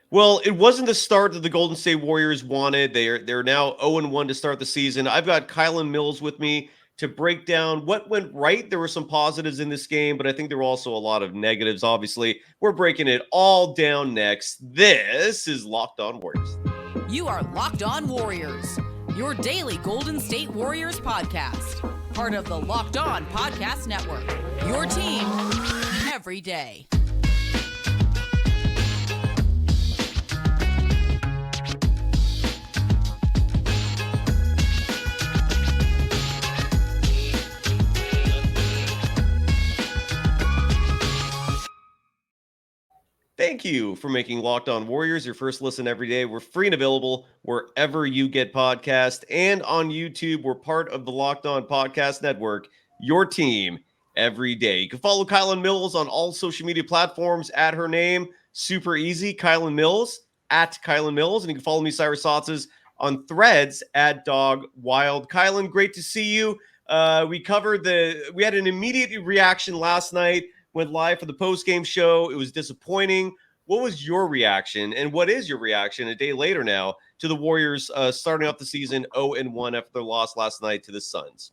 Well, it wasn't the start that the Golden State Warriors wanted. They're now 0-1 to start the season. I've got Kylen Mills with me to break down what went right. There were some positives in this game, but I think there were also a lot of negatives. Obviously, we're breaking it all down next. This is Locked On Warriors. You are Locked On Warriors, your daily Golden State Warriors podcast. Part of the Locked On Podcast Network, your team every day. Thank you for making Locked On Warriors your first listen every day. We're free and available wherever you get podcasts and on YouTube. We're part of the Locked On Podcast Network, your team every day. You can follow Kylen Mills on all social media platforms at her name. Super easy, Kylen Mills, at Kylen Mills. And you can follow me, Cyrus Saatsaz, on Threads at Dog Wild. Kylen, great to see you. We had an immediate reaction last night. Went live for the post-game show. It was disappointing. What was your reaction, and what is your reaction a day later now to the Warriors starting off the season 0-1 after their loss last night to the Suns?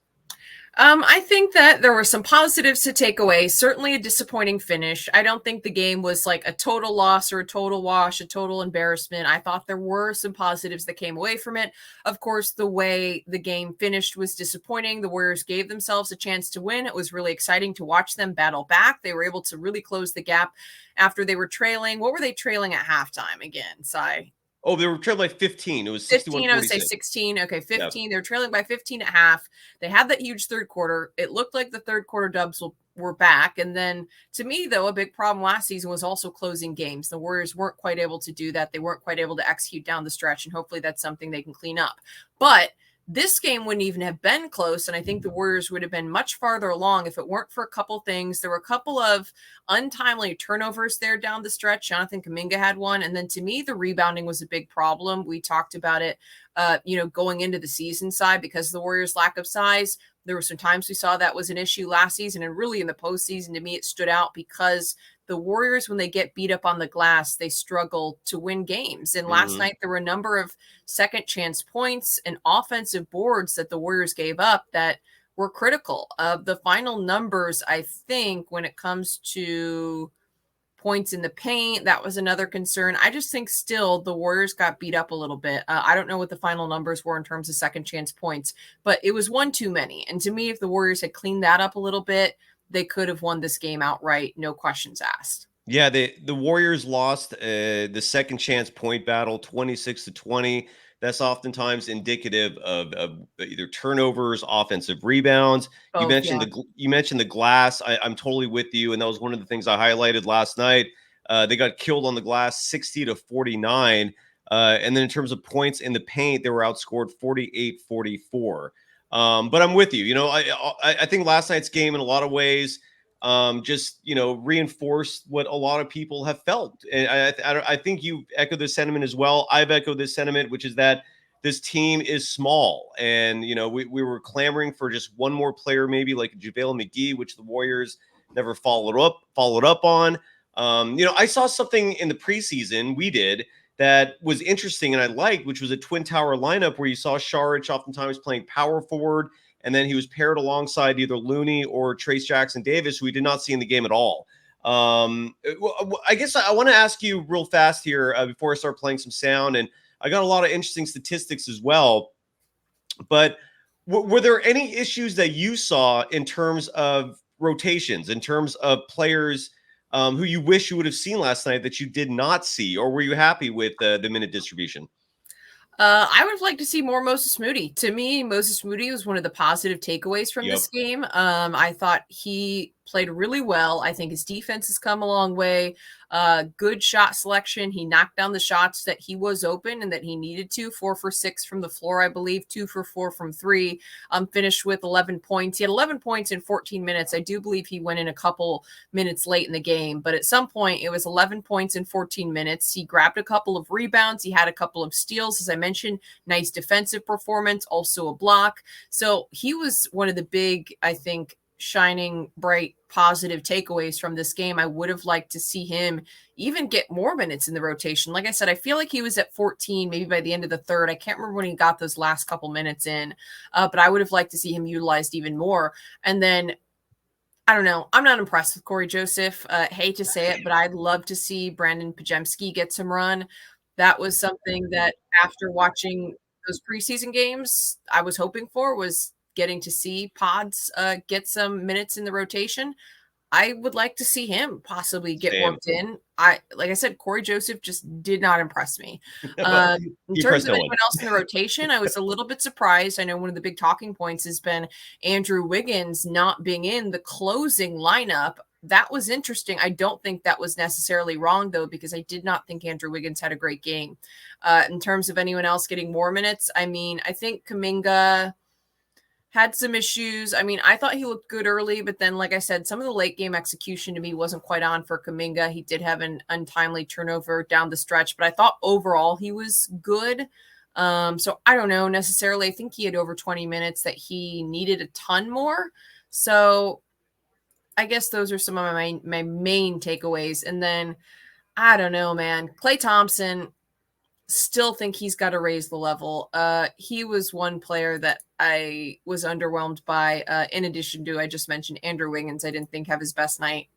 I think that there were some positives to take away. Certainly a disappointing finish. I don't think the game was like a total loss or a total wash, a total embarrassment. I thought there were some positives that came away from it. Of course, the way the game finished was disappointing. The Warriors gave themselves a chance to win. It was really exciting to watch them battle back. They were able to really close the gap after they were trailing. What were they trailing at halftime again, Cy? Oh, they were trailing by 15. It was 15. I would say 16. Okay, 15. Yeah. They were trailing by 15 at half. They had that huge third quarter. It looked like the third quarter dubs were back. And then to me, though, a big problem last season was also closing games. The Warriors weren't quite able to do that. They weren't quite able to execute down the stretch. And hopefully that's something they can clean up. But this game wouldn't even have been close, and I think the Warriors would have been much farther along if it weren't for a couple things. There were a couple of untimely turnovers there down the stretch. Jonathan Kaminga had one, and then to me, the rebounding was a big problem. We talked about it, going into the season side because of the Warriors' lack of size. There were some times we saw that was an issue last season, and really in the postseason, to me, it stood out because the Warriors, when they get beat up on the glass, they struggle to win games. And last night, there were a number of second chance points and offensive boards that the Warriors gave up that were critical. The final numbers, I think, when it comes to points in the paint, that was another concern. I just think still the Warriors got beat up a little bit. I don't know what the final numbers were in terms of second chance points, but it was one too many. And to me, if the Warriors had cleaned that up a little bit, they could have won this game outright, no questions asked. Yeah, the Warriors lost the second chance point battle 26-20. That's oftentimes indicative of either turnovers, offensive rebounds. You mentioned the glass. I'm totally with you, and that was one of the things I highlighted last night. They got killed on the glass 60-49. And then in terms of points in the paint, they were outscored 48-44. But I'm with you. I think last night's game in a lot of ways reinforced what a lot of people have felt. And I think you echoed this sentiment as well. I've echoed this sentiment, which is that this team is small. And, we were clamoring for just one more player, maybe like JaVale McGee, which the Warriors never followed up on. I saw something in the preseason we did that was interesting and I liked, which was a twin tower lineup where you saw Saric oftentimes playing power forward, and then he was paired alongside either Looney or Trace Jackson-Davis, who we did not see in the game at all. I guess I want to ask you real fast here before I start playing some sound, and I got a lot of interesting statistics as well. But were there any issues that you saw in terms of rotations, in terms of players who you wish you would have seen last night that you did not see, or were you happy with the minute distribution? I would like to see more Moses Moody. To me, Moses Moody was one of the positive takeaways from this game. I thought he played really well. I think his defense has come a long way. Good shot selection. He knocked down the shots that he was open and that he needed to. 4 for 6 from the floor, I believe. 2 for 4 from 3. Finished with 11 points. He had 11 points in 14 minutes. I do believe he went in a couple minutes late in the game, but at some point it was 11 points in 14 minutes. He grabbed a couple of rebounds. He had a couple of steals, as I mentioned. Nice defensive performance, also a block. So he was one of the big, I think, shining bright positive takeaways from this game. I would have liked to see him even get more minutes in the rotation. Like I said, I feel like he was at 14 maybe by the end of the third. I can't remember when he got those last couple minutes in, but I would have liked to see him utilized even more. And then I don't know. I'm not impressed with Corey Joseph. Hate to say it, but I'd love to see Brandon Pajemski get some run. That was something that after watching those preseason games, I was hoping for, was getting to see Pods get some minutes in the rotation. I would like to see him possibly get worked in. Like I said, Corey Joseph just did not impress me. In terms of anyone else in the rotation, I was a little bit surprised. I know one of the big talking points has been Andrew Wiggins not being in the closing lineup. That was interesting. I don't think that was necessarily wrong, though, because I did not think Andrew Wiggins had a great game. In terms of anyone else getting more minutes, I mean, I think Kaminga had some issues. I mean, I thought he looked good early, but then, like I said, some of the late game execution to me wasn't quite on for Kaminga. He did have an untimely turnover down the stretch, but I thought overall he was good. So I don't know necessarily. I think he had over 20 minutes that he needed a ton more. So I guess those are some of my main takeaways. And then I don't know, man. Klay Thompson, still think he's got to raise the level. He was one player that I was underwhelmed by. In addition to, I just mentioned Andrew Wiggins, I didn't think have his best night.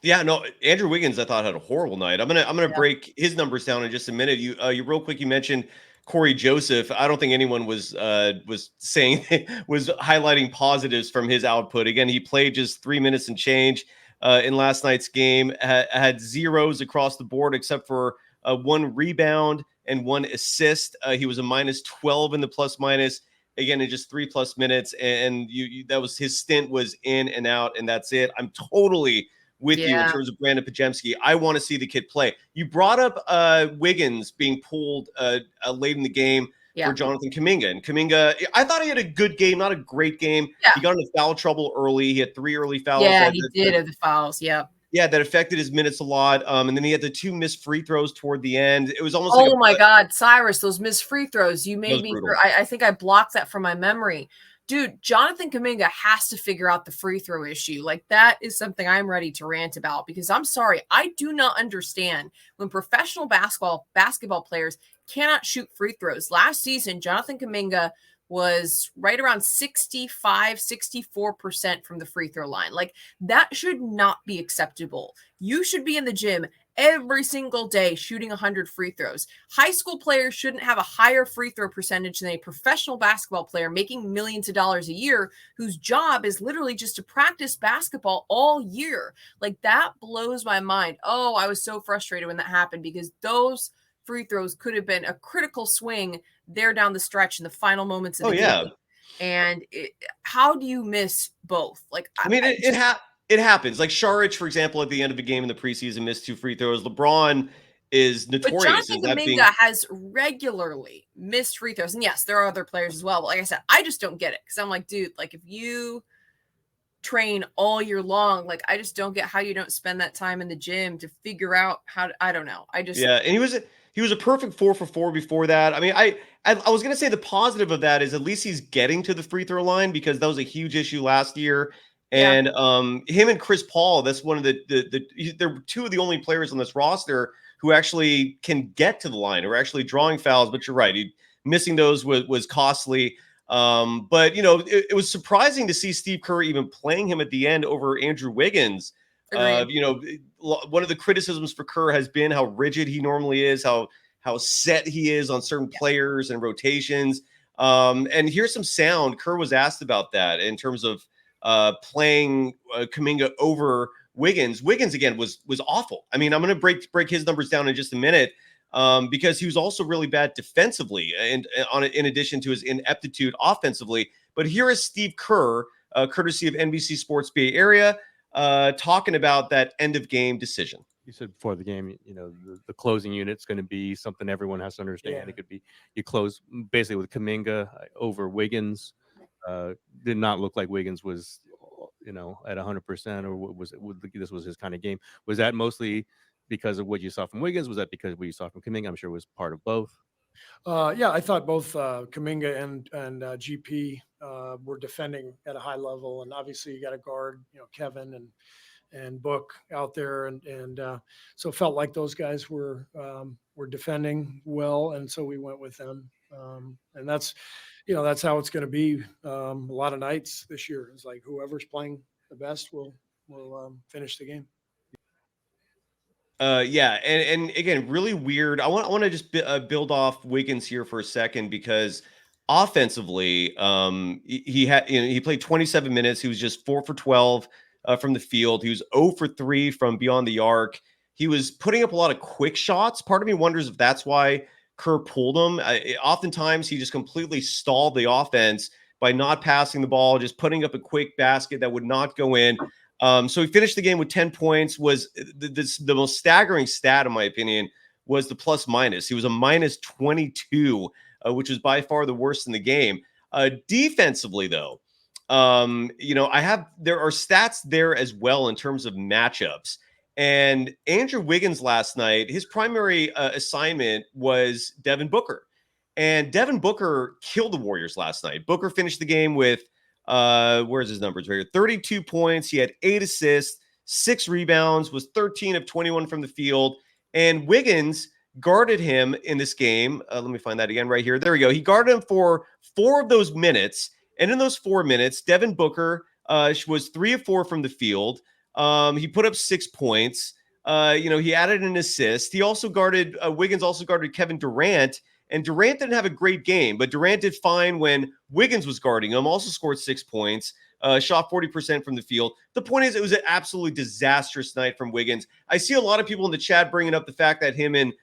Yeah, no, Andrew Wiggins, I thought had a horrible night. I'm gonna break his numbers down in just a minute. You real quick, you mentioned Corey Joseph. I don't think anyone was saying was highlighting positives from his output. Again, he played just 3 minutes and change in last night's game. Had zeros across the board except for 1 rebound and 1 assist. He was a -12 in the plus minus. Again, in just 3+ minutes, and that was his stint was in and out, and that's it. I'm totally with you in terms of Brandon Pajemski. I want to see the kid play. You brought up Wiggins being pulled late in the game for Jonathan Kaminga. And Kaminga, I thought he had a good game, not a great game. Yeah. He got into foul trouble early. He had 3 early fouls. Yeah, he did have the fouls. Yeah. Yeah, that affected his minutes a lot. And then he had the 2 missed free throws toward the end. It was almost oh my God, Cyrus, those missed free throws. You made me I think I blocked that from my memory. Dude, Jonathan Kaminga has to figure out the free throw issue. Like, that is something I'm ready to rant about, because I'm sorry, I do not understand when professional basketball players cannot shoot free throws. Last season, Jonathan Kaminga was right around 64% from the free throw line. Like, that should not be acceptable. You should be in the gym every single day shooting 100 free throws. High school players shouldn't have a higher free throw percentage than a professional basketball player making millions of dollars a year, whose job is literally just to practice basketball all year. Like, that blows my mind. Oh, I was so frustrated when that happened, because those free throws could have been a critical swing there down the stretch in the final moments of the game. And how do you miss both? Like, I mean, it happens. Like Saric, for example, at the end of a game in the preseason, missed 2 free throws. LeBron is notorious. But Jonathan Kaminga has regularly missed free throws. And yes, there are other players as well. But like I said, I just don't get it, because I'm like, dude, like, if you train all year long, like, I just don't get how you don't spend that time in the gym to figure out how to, I don't know. And he was a perfect 4 for 4 before that. I mean, I was going to say the positive of that is at least he's getting to the free throw line, because that was a huge issue last year. And him and Chris Paul, that's one of they're 2 of the only players on this roster who actually can get to the line, or actually drawing fouls. But you're right, missing those was costly. But it was surprising to see Steve Kerr even playing him at the end over Andrew Wiggins. One of the criticisms for Kerr has been how rigid he normally is, how set he is on certain players and rotations. And here's some sound. Kerr was asked about that in terms of playing Kaminga over Wiggins. Wiggins again was awful. I mean, I'm going to break his numbers down in just a minute, because he was also really bad defensively, and in addition to his ineptitude offensively. But here is Steve Kerr, courtesy of NBC Sports Bay Area, talking about that end of game decision. You said before the game, the closing unit's going to be something everyone has to understand. Yeah. It could be you close basically with Kaminga over Wiggins. Did not look like Wiggins was, at 100%, or this was his kind of game. Was that mostly because of what you saw from Wiggins? Was that because of what you saw from Kaminga? I'm sure it was part of both. Yeah, I thought both Kaminga and GP were defending at a high level, and obviously you got to guard, Kevin and Book out there, and so it felt like those guys were defending well, and so we went with them, and that's how it's going to be a lot of nights this year. It's like whoever's playing the best will finish the game. Yeah, and again, really weird. I want to just build off Wiggins here for a second because offensively, he had he played 27 minutes. He was just 4 for 12 from the field. He was 0 for 3 from beyond the arc. He was putting up a lot of quick shots. Part of me wonders if that's why Kerr pulled him. Oftentimes, he just completely stalled the offense by not passing the ball, just putting up a quick basket that would not go in. So he finished the game with 10 points. Was the most staggering stat, in my opinion, was the plus minus. He was a minus 22, which was by far the worst in the game. Defensively, though, there are stats there as well in terms of matchups. And Andrew Wiggins last night, his primary assignment was Devin Booker. And Devin Booker killed the Warriors last night. Booker finished the game with where's his numbers right here? 32 points. He had 8 assists, 6 rebounds, was 13 of 21 from the field. And Wiggins guarded him in this game. Let me find that again right here. There we go. He guarded him for 4 of those minutes. And in those 4 minutes, Devin Booker was 3 of 4 from the field. He put up 6 points. He added an assist. He also guarded, Wiggins also guarded Kevin Durant. And Durant didn't have a great game, but Durant did fine when Wiggins was guarding him, also scored 6 points, shot 40% from the field. The point is, it was an absolutely disastrous night from Wiggins. I see a lot of people in the chat bringing up the fact that him and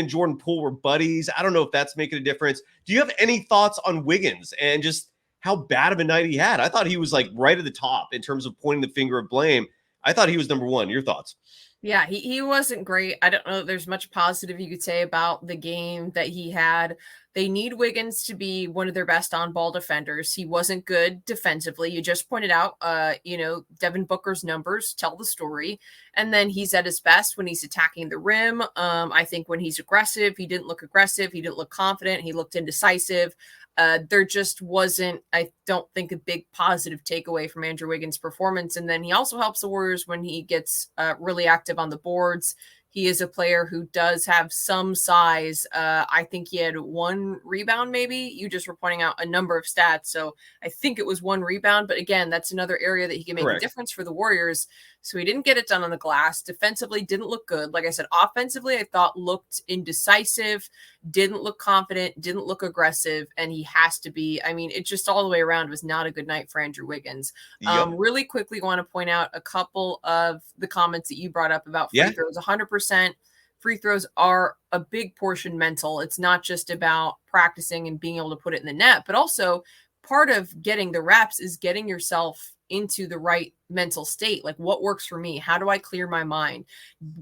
Jordan Poole were buddies. I don't know if that's making a difference. Do you have any thoughts on Wiggins and just how bad of a night he had? I thought he was like right at the top in terms of pointing the finger of blame. I thought he was number one. Your thoughts? Yeah, he wasn't great. I don't know if there's much positive you could say about the game that he had. They need Wiggins to be one of their best on-ball defenders. He wasn't good defensively. You just pointed out, Devin Booker's numbers tell the story. And then he's at his best when he's attacking the rim. I think when he's aggressive, he didn't look aggressive. He didn't look confident. He looked indecisive. There just wasn't, I don't think, a big positive takeaway from Andrew Wiggins' performance. And then he also helps the Warriors when he gets really active on the boards. He is a player who does have some size. I think he had 1 rebound, maybe. You just were pointing out a number of stats. So I think it was 1 rebound. But again, that's another area that he can make a difference for the Warriors. So he didn't get it done on the glass. Defensively, didn't look good. Like I said, offensively, I thought looked indecisive, didn't look confident, didn't look aggressive. And he has to be. I mean, it just all the way around was not a good night for Andrew Wiggins. Yep. Really quickly want to point out a couple of the comments that you brought up about free throws. 100%. Free throws are a big portion mental. It's not just about practicing and being able to put it in the net, but also part of getting the reps is getting yourself into the right mental state. Like, what works for me? How do I clear my mind?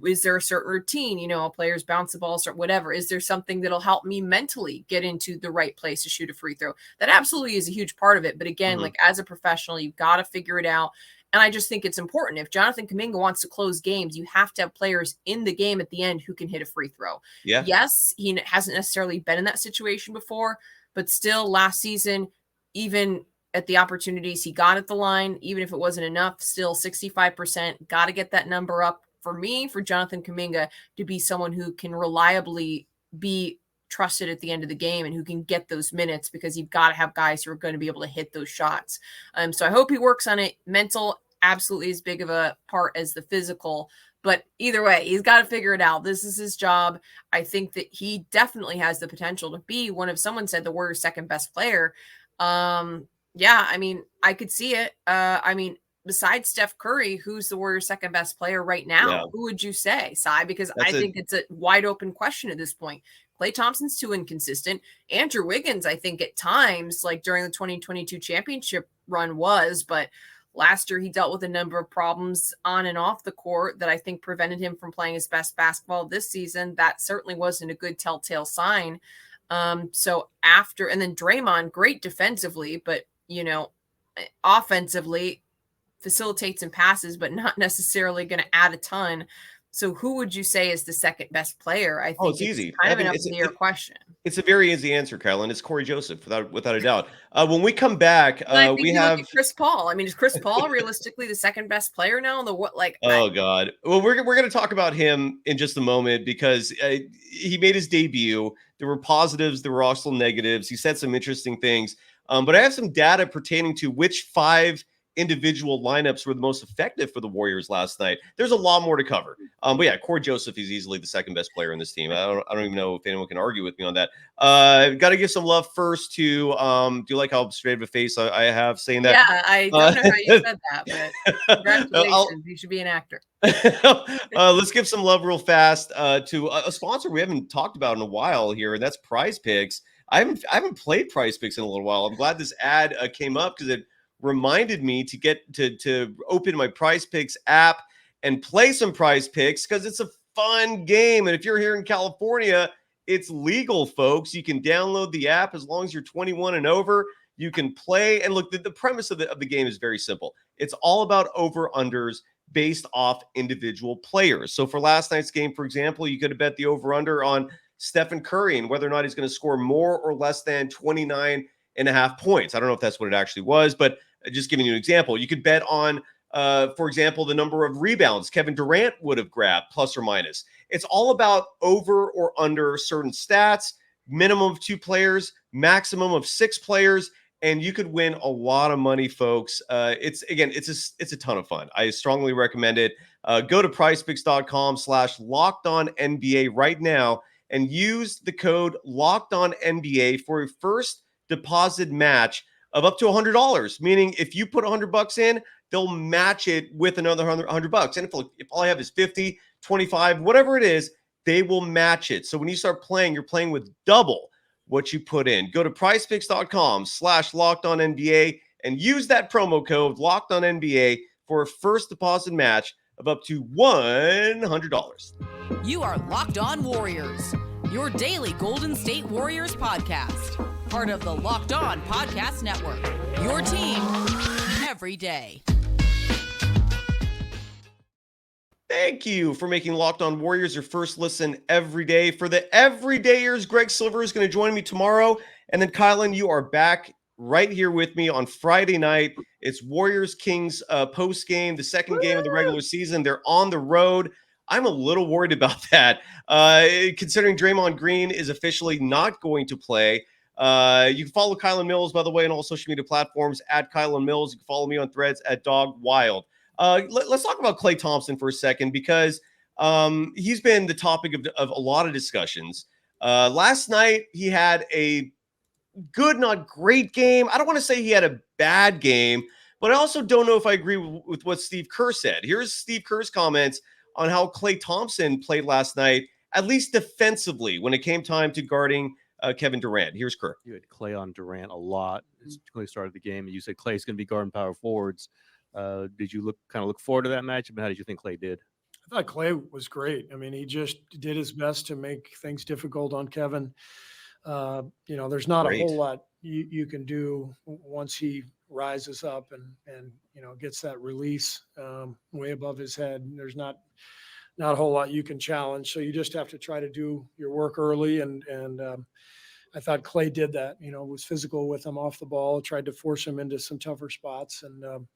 Is there a certain routine? Players bounce the ball, or whatever. Is there something that'll help me mentally get into the right place to shoot a free throw? That absolutely is a huge part of it. But again, like as a professional, you've got to figure it out. And I just think it's important. If Jonathan Kaminga wants to close games, you have to have players in the game at the end who can hit a free throw. Yeah. Yes, he hasn't necessarily been in that situation before, but still last season, even at the opportunities he got at the line, even if it wasn't enough, still 65%, got to get that number up for me, for Jonathan Kaminga to be someone who can reliably be trusted at the end of the game and who can get those minutes, because you've got to have guys who are going to be able to hit those shots. So I hope he works on it. Mental absolutely as big of a part as the physical, but either way, he's got to figure it out. This is his job. I think that he definitely has the potential to be one of, someone said, the Warriors' second best player. Yeah, I mean, I could see it. Besides Steph Curry, who's the Warriors' second best player right now? Yeah. Who would you say, Cy? Because I think it's a wide open question at this point. Klay Thompson's too inconsistent. Andrew Wiggins, I think at times, like during the 2022 championship run was, but last year he dealt with a number of problems on and off the court that I think prevented him from playing his best basketball this season. That certainly wasn't a good telltale sign. So after, and then Draymond, great defensively, but offensively facilitates and passes, but not necessarily going to add a ton. So who would you say is the second best player? I think Oh, it's easy. kind of Evan, an up in the air question. it's a very easy answer, Kylen. It's Corey Joseph, without a doubt. When we come back, And I think we you have. look at Chris Paul. I mean, is Chris Paul realistically the second best player now? In the what? Like, Oh God. Well, we're going to talk about him in just a moment because he made his debut. There were positives, there were also negatives. He said some interesting things. But I have some data pertaining to which 5 individual lineups were the most effective for the Warriors last night. There's a lot more to cover. But yeah, Corey Joseph is easily the second best player in this team. I don't even know if anyone can argue with me on that. Got to give some love first to do you like how straight of a face I have saying that? yeah, I don't know how you said that, but congratulations. You should be an actor. Let's give some love real fast to a sponsor we haven't talked about in a while here, and that's PrizePicks. I haven't played PrizePicks in a little while. I'm glad this ad came up because it reminded me to get to open my PrizePicks app and play some PrizePicks because it's a fun game. And if you're here in California, it's legal, folks. You can download the app as long as you're 21 and over. You can play. And look, the premise of the game is very simple. It's all about over-unders based off individual players. So for last night's game, for example, you could have bet the over-under on Steph Curry and whether or not he's going to score more or less than 29.5 points. I don't know if that's what it actually was, but just giving you an example. You could bet on, for example, the number of rebounds Kevin Durant would have grabbed, plus or minus. It's all about over or under certain stats, minimum of 2 players, maximum of 6 players, and you could win a lot of money, folks. It's a ton of fun. I strongly recommend it. Go to prizepicks.com/LockedOnNBA right now and use the code LockedOnNBA for a first deposit match of up to $100. Meaning, if you put $100 in, they'll match it with another $100. And if all I have is 50, 25, whatever it is, they will match it. So when you start playing, you're playing with double what you put in. Go to prizepicks.com/LockedOnNBA and use that promo code LockedOnNBA for a first deposit match of up to $100. You are Locked On Warriors, your daily Golden State Warriors podcast. Part of the Locked On Podcast Network, your team every day. Thank you for making Locked On Warriors your first listen every day. For the everydayers, Greg Silver is going to join me tomorrow. And then, Kylen, you are back right here with me on Friday night. It's Warriors-Kings post game, the second game of the regular season. They're on the road. I'm a little worried about that, considering Draymond Green is officially not going to play. You can follow Kylen Mills, by the way, on all social media platforms at Kylen Mills. You can follow me on Threads at Dog Wild. Let's talk about Klay Thompson for a second because he's been the topic of a lot of discussions. Last night, he had a good, not great game. I don't want to say he had a bad game, but I also don't know if I agree with what Steve Kerr said. Here's Steve Kerr's comments on how Klay Thompson played last night, at least defensively, when it came time to guarding Kevin Durant. Here's Kerr. You had Klay on Durant a lot. It's Klay started the game, and you said Klay's going to be guarding power forwards. Did you look forward to that matchup? And how did you think Klay did? I thought Klay was great. I mean, he just did his best to make things difficult on Kevin. There's not a whole lot you can do once he rises up and gets that release way above his head. There's not a whole lot you can challenge. So you just have to try to do your work early. And I thought Klay did that, was physical with him off the ball, tried to force him into some tougher spots. And,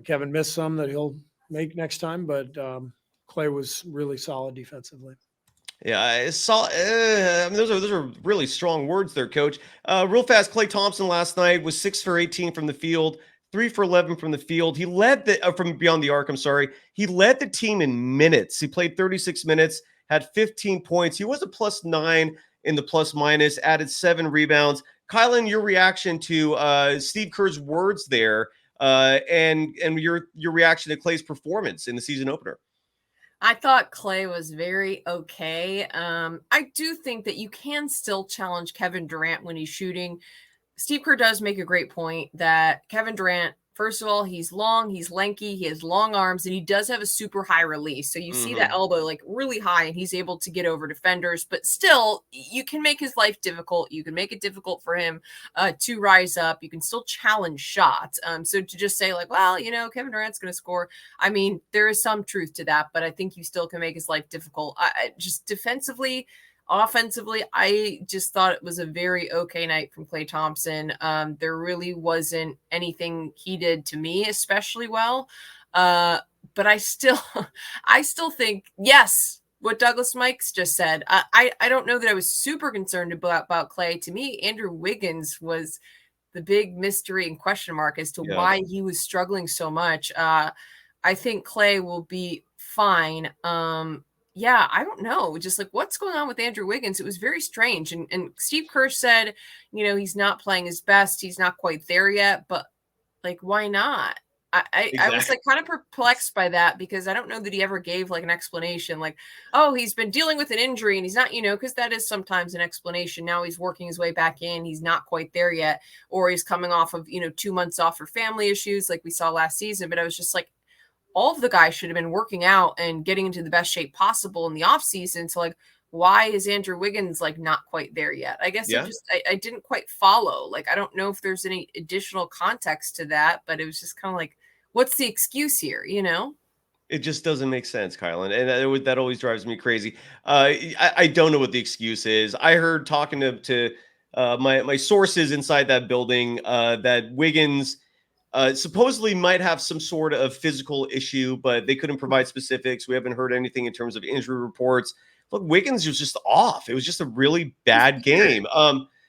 Kevin missed some that he'll make next time, but Klay was really solid defensively. Yeah, I saw. Those are really strong words there, Coach. Real fast, Klay Thompson last night was 6 for 18 from the field, 3 for 11 from the field. He led from beyond the arc. I'm sorry. He led the team in minutes. He played 36 minutes, had 15 points. He was a +9 in the plus-minus, added 7 rebounds. Kylen, your reaction to Steve Kerr's words there, and your reaction to Klay's performance in the season opener. I thought Klay was very okay. I do think that you can still challenge Kevin Durant when he's shooting. Steve Kerr does make a great point that Kevin Durant First of all, he's long, he's lanky, he has long arms, and he does have a super high release. So you see that elbow like really high, and he's able to get over defenders. But still, you can make his life difficult. You can make it difficult for him to rise up. You can still challenge shots. So to just say like, well, Kevin Durant's going to score. I mean, there is some truth to that, but I think you still can make his life difficult. I just defensively. Offensively, I just thought it was a very okay night from Klay Thompson. There really wasn't anything he did to me especially well. But I still think, yes, what Douglas Mikes just said. I don't know that I was super concerned about Klay. To me, Andrew Wiggins was the big mystery and question mark as to why he was struggling so much. I think Klay will be fine. Yeah, I don't know. Just like what's going on with Andrew Wiggins? It was very strange. And Steve Kerr said, he's not playing his best. He's not quite there yet. But like, why not? I was like kind of perplexed by that because I don't know that he ever gave like an explanation like, oh, he's been dealing with an injury and he's not, because that is sometimes an explanation. Now he's working his way back in. He's not quite there yet. Or he's coming off of, 2 months off for family issues like we saw last season. But I was just like, all of the guys should have been working out and getting into the best shape possible in the off season. So like, why is Andrew Wiggins like not quite there yet? I guess I didn't quite follow. Like, I don't know if there's any additional context to that, but it was just kind of like, what's the excuse here? It just doesn't make sense, Kylen. And that always drives me crazy. I don't know what the excuse is. I heard talking to my sources inside that building that Wiggins supposedly might have some sort of physical issue, but they couldn't provide specifics. We haven't heard anything in terms of injury reports. Look, Wiggins was just off. It was just a really bad game.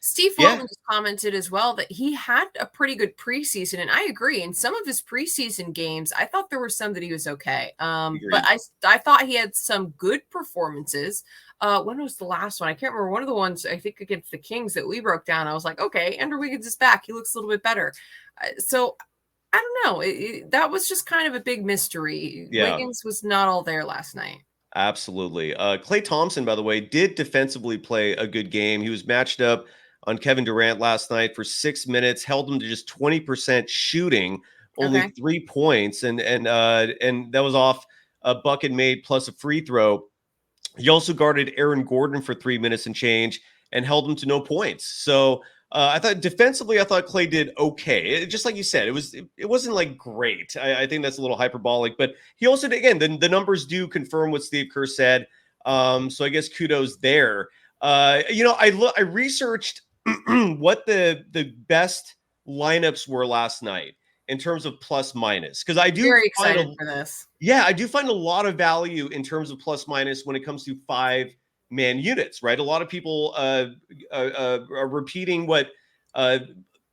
Steve Walton just commented as well that he had a pretty good preseason, and I agree. In some of his preseason games, I thought there were some that he was okay. But I thought he had some good performances. When was the last one? I can't remember. One of the ones I think against the Kings that we broke down. I was like, okay, Andrew Wiggins is back. He looks a little bit better. So I don't know. That was just kind of a big mystery. Yeah. Wiggins was not all there last night. Absolutely. Klay Thompson, by the way, did defensively play a good game. He was matched up on Kevin Durant last night for 6 minutes, held him to just 20% shooting, only 3 points, and that was off a bucket made plus a free throw. He also guarded Aaron Gordon for 3 minutes and change and held him to no points. So I thought defensively, Klay did okay. Just like you said, it wasn't like great. I think that's a little hyperbolic, but he also did, again, the numbers do confirm what Steve Kerr said. So I guess kudos there. I researched what the best lineups were last night in terms of plus minus, because I do very excited for this. Yeah, I do find a lot of value in terms of plus minus when it comes to 5-man units, right? A lot of people are repeating what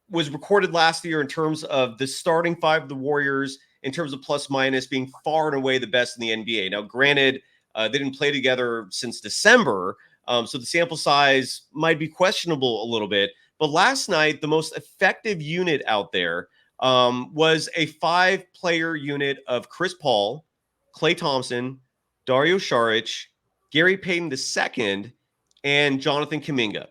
was recorded last year in terms of the starting 5 of the Warriors in terms of plus minus being far and away the best in the NBA. Now, granted, they didn't play together since December, so the sample size might be questionable a little bit. But last night, the most effective unit out there was a 5-player unit of Chris Paul, Klay Thompson, Dario Saric, Gary Payton II, and Jonathan Kaminga.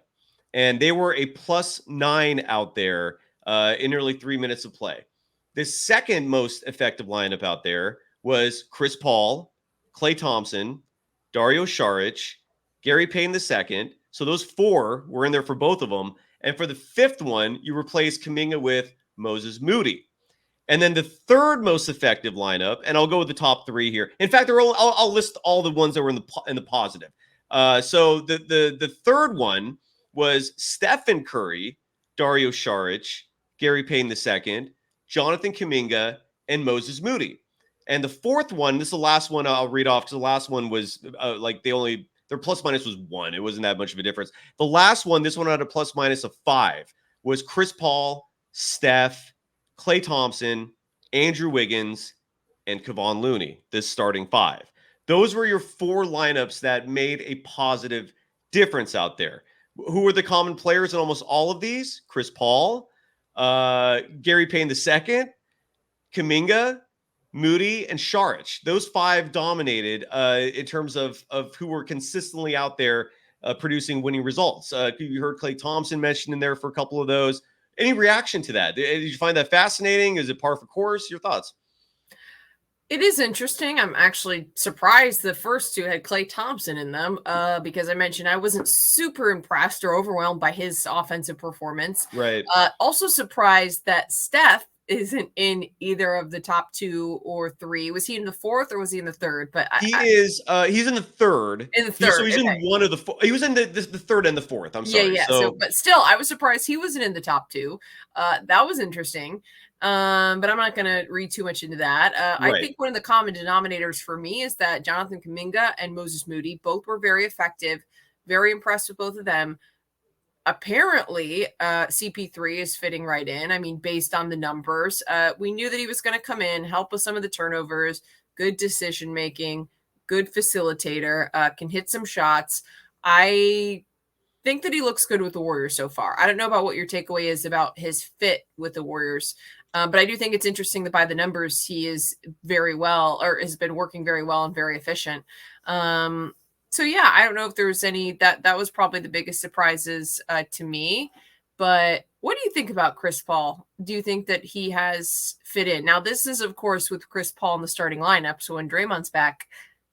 And they were a +9 out there in nearly 3 minutes of play. The second most effective lineup out there was Chris Paul, Klay Thompson, Dario Saric, Gary Payton II. So those 4 were in there for both of them. And for the 5th one, you replace Kaminga with Moses Moody. And then the third most effective lineup, and I'll go with the top 3 here. In fact, I'll list all the ones that were in the positive. So the third one was Stephen Curry, Dario Saric, Gary Payton II, Jonathan Kaminga, and Moses Moody. And the 4th one, this is the last one I'll read off because the last one was their plus minus was 1. It wasn't that much of a difference. The last one, this one had a plus minus of 5, was Chris Paul, Steph, Klay Thompson, Andrew Wiggins, and Kevon Looney, this starting 5. Those were your 4 lineups that made a positive difference out there. Who were the common players in almost all of these? Chris Paul, Gary Payton II, Kaminga, Moody, and Saric. Those 5 dominated in terms of who were consistently out there producing winning results. You heard Klay Thompson mentioned in there for a couple of those. Any reaction to that? Did you find that fascinating? Is it par for course? Your thoughts? It is interesting. I'm actually surprised the first two had Klay Thompson in them because I mentioned I wasn't super impressed or overwhelmed by his offensive performance. Right. Also surprised that Steph isn't in either of the top 2 or 3. Was he in the 4th or was he in the 3rd? But he's in the 3rd. In the 3rd. So he's in one of the he was in the 3rd and the 4th. I'm sorry. Yeah. So, but still, I was surprised he wasn't in the top 2. That was interesting. But I'm not going to read too much into that. Right. I think one of the common denominators for me is that Jonathan Kaminga and Moses Moody both were very effective. Very impressed with both of them. Apparently, CP3 is fitting right in. I mean, based on the numbers, we knew that he was going to come in, help with some of the turnovers, good decision making, good facilitator, can hit some shots. I think that he looks good with the Warriors so far. I don't know about what your takeaway is about his fit with the Warriors, but I do think it's interesting that by the numbers, he is very well, or has been working very well and very efficient. So yeah, I don't know if there was any that was probably the biggest surprises to me. But what do you think about Chris Paul? Do you think that he has fit in? Now, this is of course with Chris Paul in the starting lineup. So when Draymond's back,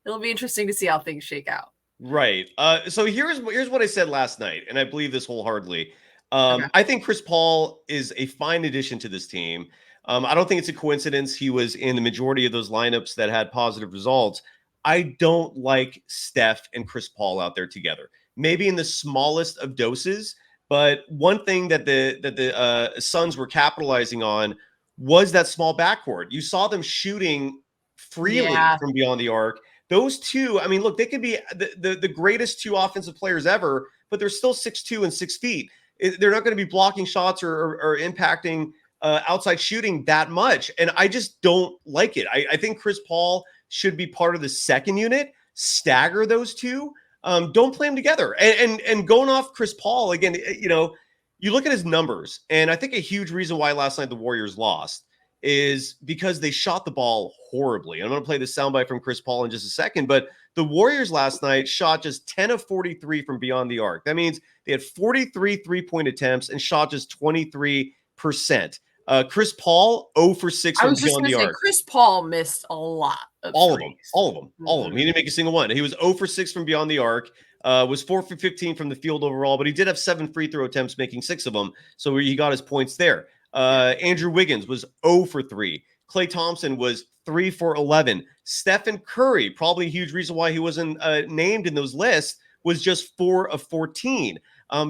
it'll be interesting to see how things shake out. Right. So here's what I said last night, and I believe this wholeheartedly. Okay. I think Chris Paul is a fine addition to this team. I don't think it's a coincidence he was in the majority of those lineups that had positive results. I don't like Steph and Chris Paul out there together. Maybe in the smallest of doses, but one thing that the Suns were capitalizing on was that small backcourt. You saw them shooting freely from beyond the arc. Those two, I mean, look, they could be the greatest 2 offensive players ever, but they're still 6'2" and 6 feet. They're not going to be blocking shots or impacting outside shooting that much. And I just don't like it. I think Chris Paul should be part of the second unit, stagger those two. Don't play them together. And going off Chris Paul, again, you look at his numbers, and I think a huge reason why last night the Warriors lost is because they shot the ball horribly. I'm going to play the soundbite from Chris Paul in just a second, but the Warriors last night shot just 10 of 43 from beyond the arc. That means they had 43 3-point attempts and shot just 23%. Chris Paul 0 for 6 from beyond the arc. Chris Paul missed a lot of all threes. of them. He didn't make a single one. He was 0 for 6 from beyond the arc. Was 4 for 15 from the field overall, but he did have 7 free throw attempts, making 6 of them. So he got his points there. Andrew Wiggins was 0 for 3. Klay Thompson was 3 for 11. Stephen Curry, probably a huge reason why he wasn't named in those lists, was just 4 of 14.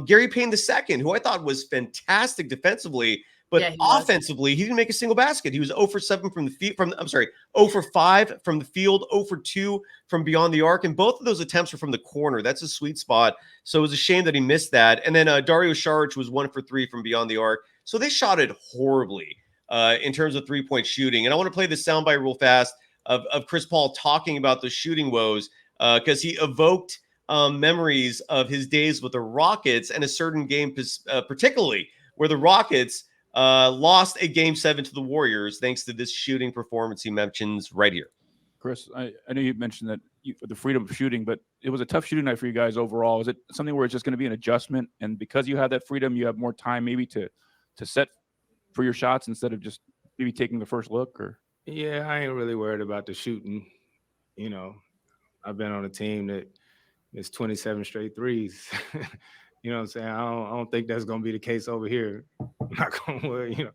Gary Payne II, who I thought was fantastic defensively, but offensively, he didn't make a single basket. He was 0 for 7 from the field. 0 for 5 from the field, 0 for 2 from beyond the arc, and both of those attempts were from the corner. That's a sweet spot. So it was a shame that he missed that. And then Dario Saric was 1 for 3 from beyond the arc. So they shot it horribly in terms of 3-point shooting. And I want to play the soundbite real fast of Chris Paul talking about the shooting woes because he evoked memories of his days with the Rockets and a certain game, particularly where the Rockets lost a Game 7 to the Warriors thanks to this shooting performance he mentions right here. Chris, I know you mentioned that the freedom of shooting, but it was a tough shooting night for you guys overall. Is it something where it's just going to be an adjustment, and because you have that freedom, you have more time maybe to set for your shots instead of just maybe taking the first look? Or yeah, I ain't really worried about the shooting. I've been on a team that is 27 straight threes. You know what I'm saying? I don't think that's going to be the case over here. I'm not going to,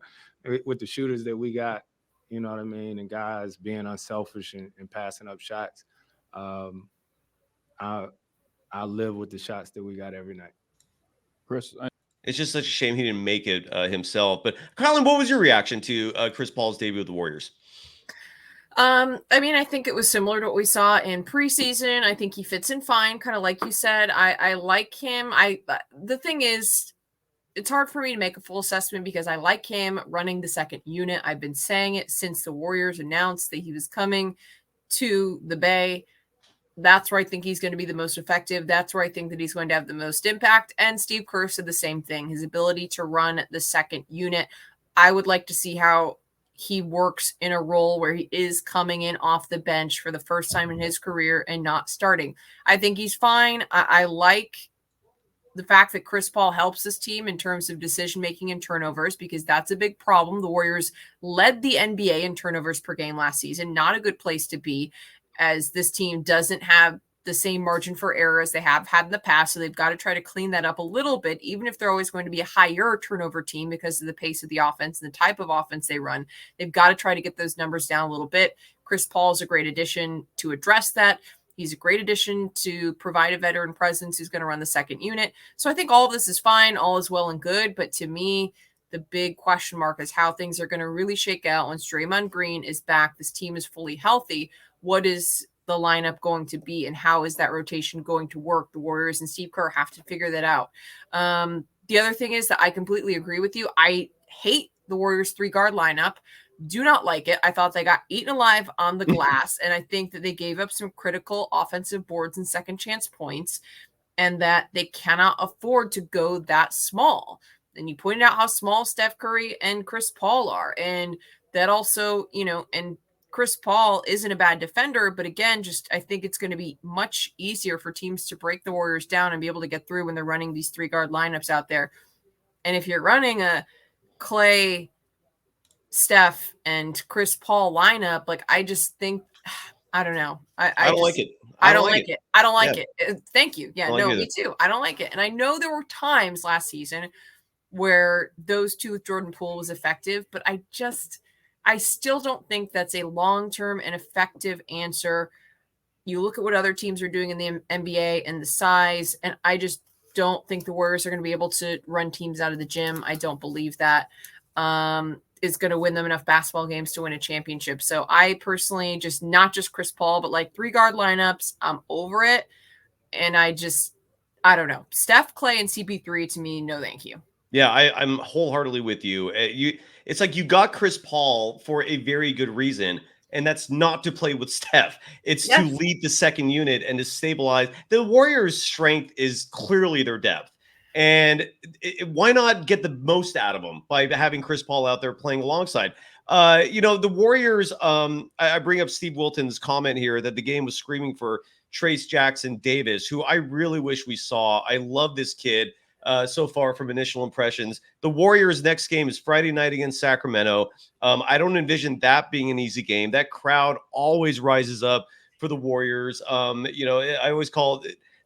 with the shooters that we got, you know what I mean? And guys being unselfish and passing up shots. I live with the shots that we got every night. Chris, it's just such a shame he didn't make it himself. But Kylen, what was your reaction to Chris Paul's debut with the Warriors? I mean, I think it was similar to what we saw in preseason. I think he fits in fine, kind of like you said. I like him. The thing is, it's hard for me to make a full assessment because I like him running the second unit. I've been saying it since the Warriors announced that he was coming to the Bay. That's where I think he's going to be the most effective. That's where I think that he's going to have the most impact. And Steve Kerr said the same thing, his ability to run the second unit. I would like to see how he works in a role where he is coming in off the bench for the first time in his career and not starting. I think he's fine. I like the fact that Chris Paul helps this team in terms of decision-making and turnovers, because that's a big problem. The Warriors led the NBA in turnovers per game last season. Not a good place to be, as this team doesn't have the same margin for error as they have had in the past. So they've got to try to clean that up a little bit, even if they're always going to be a higher turnover team because of the pace of the offense and the type of offense they run. They've got to try to get those numbers down a little bit. Chris Paul is a great addition to address that. He's a great addition to provide a veteran presence who's going to run the second unit. So I think all of this is fine. All is well and good. But to me, the big question mark is how things are going to really shake out once Draymond Green is back. This team is fully healthy. What is the lineup going to be, and how is that rotation going to work? The Warriors and Steve Kerr have to figure that out. The other thing is that I completely agree with you. I hate the Warriors 3-guard lineup. Do not like it. I thought they got eaten alive on the glass, and I think that they gave up some critical offensive boards and second chance points, and that they cannot afford to go that small. And you pointed out how small Steph Curry and Chris Paul are, and that also, and Chris Paul isn't a bad defender, but again, I think it's going to be much easier for teams to break the Warriors down and be able to get through when they're running these 3-guard lineups out there. And if you're running a Klay, Steph, and Chris Paul lineup, I just think, I don't know. I don't like it. I don't like it. I don't like Yeah. it. Thank you. Yeah, no, me too. I don't like it. And I know there were times last season where those two with Jordan Poole was effective, but I still don't think that's a long-term and effective answer. You look at what other teams are doing in the NBA and the size, and I just don't think the Warriors are going to be able to run teams out of the gym. I don't believe that is going to win them enough basketball games to win a championship. So I personally not just Chris Paul, but 3-guard lineups, I'm over it. And I don't know. Steph, Klay, and CP3 to me, no thank you. Yeah, I'm wholeheartedly with you. It's like you got Chris Paul for a very good reason, and that's not to play with Steph. It's to lead the second unit and to stabilize. The Warriors' strength is clearly their depth, and why not get the most out of them by having Chris Paul out there playing alongside? The Warriors. I bring up Steve Wilton's comment here that the game was screaming for Trayce Jackson-Davis, who I really wish we saw. I love this kid. So far from initial impressions. The Warriors' next game is Friday night against Sacramento. I don't envision that being an easy game. That crowd always rises up for the Warriors. I always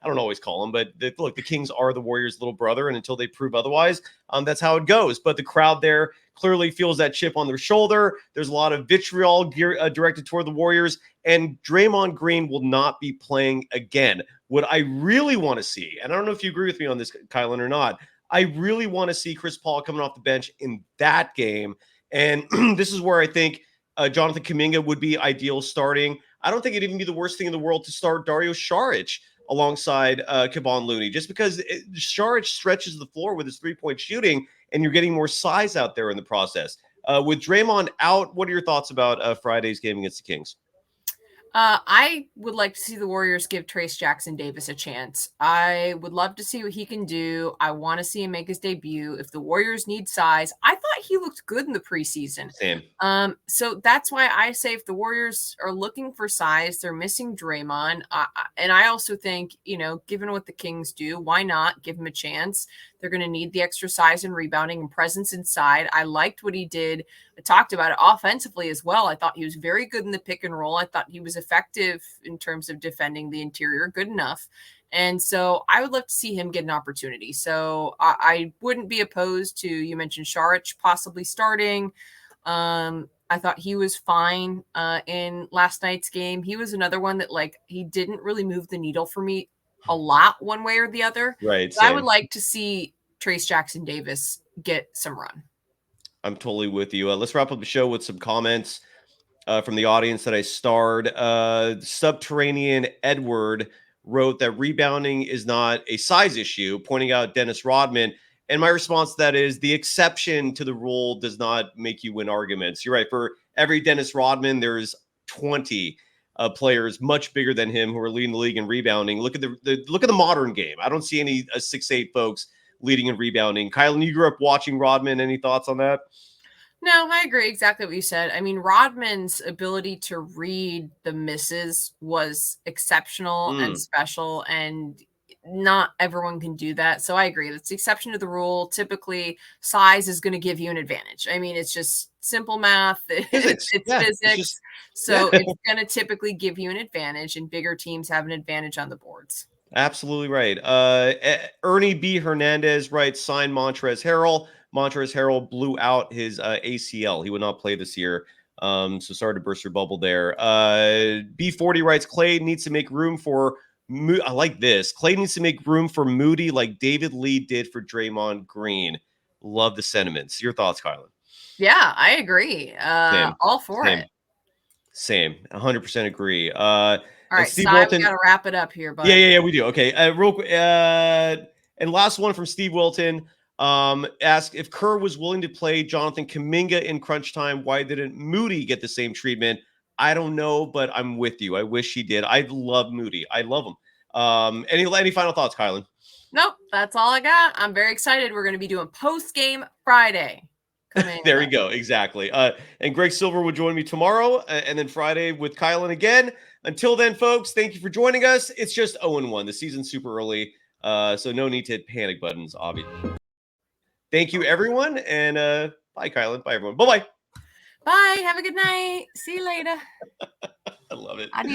I don't always call them, but look, the Kings are the Warriors' little brother, and until they prove otherwise, that's how it goes. But the crowd there clearly feels that chip on their shoulder. There's a lot of vitriol directed toward the Warriors, and Draymond Green will not be playing again. What I really want to see, and I don't know if you agree with me on this, Kylen, or not, I really want to see Chris Paul coming off the bench in that game. And this is where I think Jonathan Kaminga would be ideal starting. I don't think it'd even be the worst thing in the world to start Dario Saric alongside Kevon Looney, just because Saric stretches the floor with his 3-point shooting, and you're getting more size out there in the process. With Draymond out, what are your thoughts about Friday's game against the Kings? I would like to see the Warriors give Trayce Jackson-Davis a chance. I would love to see what he can do. I want to see him make his debut. If the Warriors need size, I thought he looked good in the preseason. Same. So that's why I say if the Warriors are looking for size, they're missing Draymond. And I also think, given what the Kings do, why not give him a chance? They're going to need the extra size and rebounding and presence inside. I liked what he did. I talked about it offensively as well. I thought he was very good in the pick and roll. I thought he was effective in terms of defending the interior, good enough. And so I would love to see him get an opportunity. So I wouldn't be opposed to, you mentioned Saric possibly starting. I thought he was fine in last night's game. He was another one that he didn't really move the needle for me a lot one way or the other. Right. I would like to see Trayce Jackson-Davis get some run. I'm totally with you. Let's wrap up the show with some comments from the audience that I starred. Subterranean Edward wrote that rebounding is not a size issue, pointing out Dennis Rodman. And my response to that is the exception to the rule does not make you win arguments. You're right. For every Dennis Rodman, there's 20 players much bigger than him who are leading the league in rebounding. Look at the modern game. I don't see any 6'8" folks leading in rebounding. Kylen, you grew up watching Rodman. Any thoughts on that? No, I agree exactly what you said. I mean, Rodman's ability to read the misses was exceptional and special. And not everyone can do that. So I agree. That's the exception to the rule. Typically, size is going to give you an advantage. I mean, it's just simple math. Physics. It's Yeah, physics. it's just- So yeah. it's going to typically give you an advantage, and bigger teams have an advantage on the boards. Absolutely right. Ernie B. Hernandez writes, sign Montrezl Harrell. Montrezl Harrell blew out his ACL. He would not play this year. So sorry to burst your bubble there. B40 writes, Klay needs to make room for I like this. Klay needs to make room for Moody like David Lee did for Draymond Green. Love the sentiments. Your thoughts, Kylen? Yeah, I agree. Same. All for Same. it. Same. 100% agree. All right, Steve Cy, Wilton, we got to wrap it up here, bud. Yeah, we do. Okay, real quick. And last one from Steve Wilton. Asked if Kerr was willing to play Jonathan Kaminga in crunch time, why didn't Moody get the same treatment? I don't know, but I'm with you. I wish he did. I love Moody. I love him. Any final thoughts, Kylen? Nope, that's all I got. I'm very excited. We're going to be doing post-game Friday. There we go. Exactly. And Greg Silver will join me tomorrow and then Friday with Kylen again. Until then, folks, thank you for joining us. It's just 0-1. The season's super early, so no need to hit panic buttons, obviously. Thank you, everyone. And bye, Kylen. Bye, everyone. Bye-bye. Bye. Have a good night. See you later. I love it.